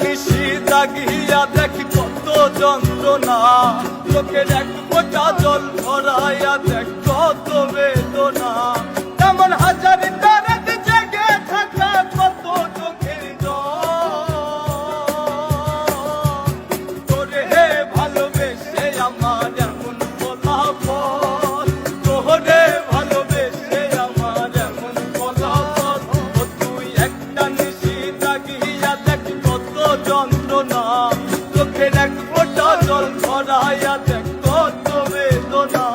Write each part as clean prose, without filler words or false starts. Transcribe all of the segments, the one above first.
নিশি জাগিয়া দেখি কত যন্ত্রণা, চোখের এক ফোঁটা জল ভরাইয়া দেখ কত বেদনা। তেমন হাজার রাত জেগে থাকা কত চোখের জল, তোরে ভালোবেসে আমার এমন ফলাফল, তোরে ভালোবেসে আমার এমন ফলাফল। ও তুই একটা নিশি জাগিয়া দেখি কত যন্ত্রণা, চোখের এক ফোঁটা জল ভরাইয়া দেখ কত বেদনা।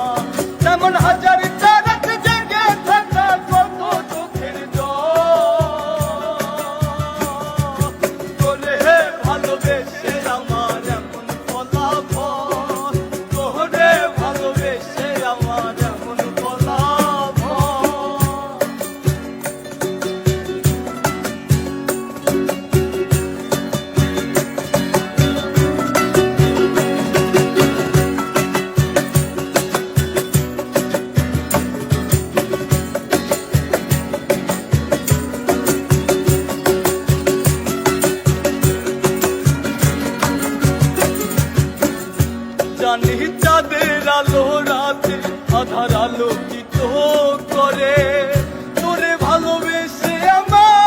তেমন হাজার রাত জেগে থাকা কত চোখের জল, তোরে ভালোবেসে আমার এমন ফলাফল, তোরে ভালোবেসে আমার এমন ফলাফল। জানি চাঁদের আলো রাতে আধার আলোকিত করে, তোরে ভালোবেসে আমার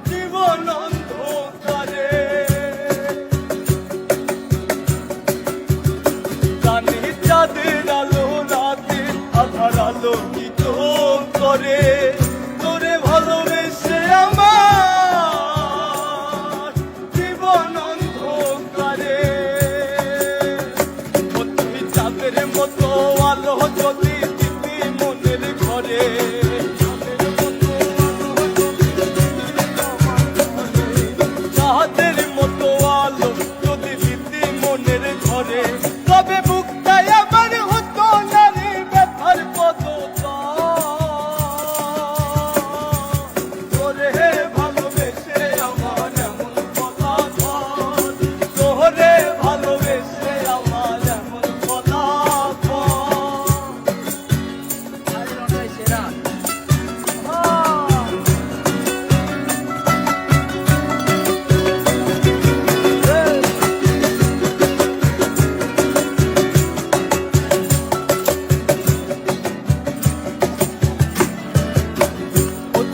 জীবন অন্ধকারে। জানি চাঁদের আলো রাতে আধার আলোকিত করে, তোরে ভালোবেসে আমার জীবন অন্ধকারে। চাঁদের মতো আলো যদি দিতি মনের ঘরে, চাঁদের মতো আলো যদি দিতি মনের ঘরে, তবে বুকটাই আমার হতো নারী ব্যথার পদতা। তোরে ভালোবেসে আমার এমন ফলাফল, তোরে ভালোবেসে আমার এমন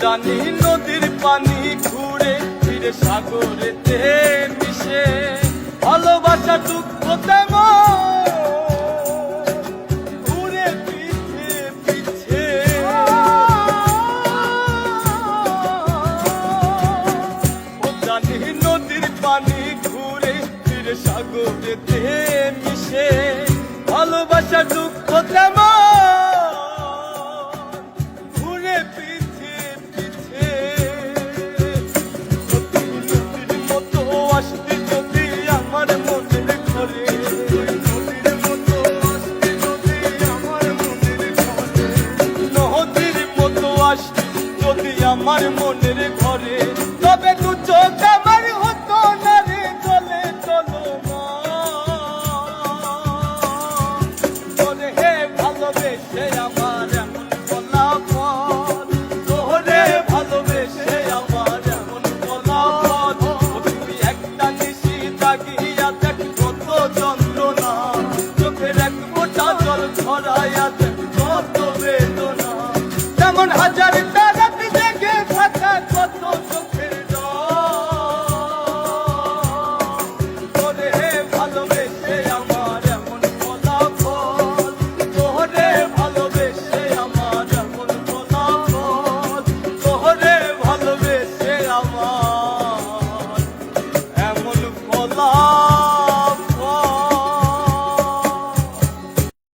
জানি নদীর পানি ঘুরে ফিরে সাগরেতে মিশে, ভালোবাসা দুঃখ তেমন ঘুরে পিছে পিছে। ও জানি নদীর পানি ঘুরে ফিরে সাগরেতে মিশে, ভালোবাসা দুঃখ তেমন ঘুরে পিছে পিছে। নদীর মতো আসতে যদি আমার মনের ঘরে, নদীর মতো আসতে যদি আমার মনের ঘরে, নদীর মতো আসতে যদি আমার মনের ঘরে, তবে দু চোখ আমার হতো না রে চলে চলমান। তোরে ভালোবেসে আমার এমন ফলাফল, তোরে ভালোবেসে আমার এমন ফলাফল। তুই একটা নিশি জাগিয়া দেখ কত যন্ত্রণা, চোখের এক ফোঁটা জল ছড়াইয়া দেখ কত বেদনা। তেমন হাজার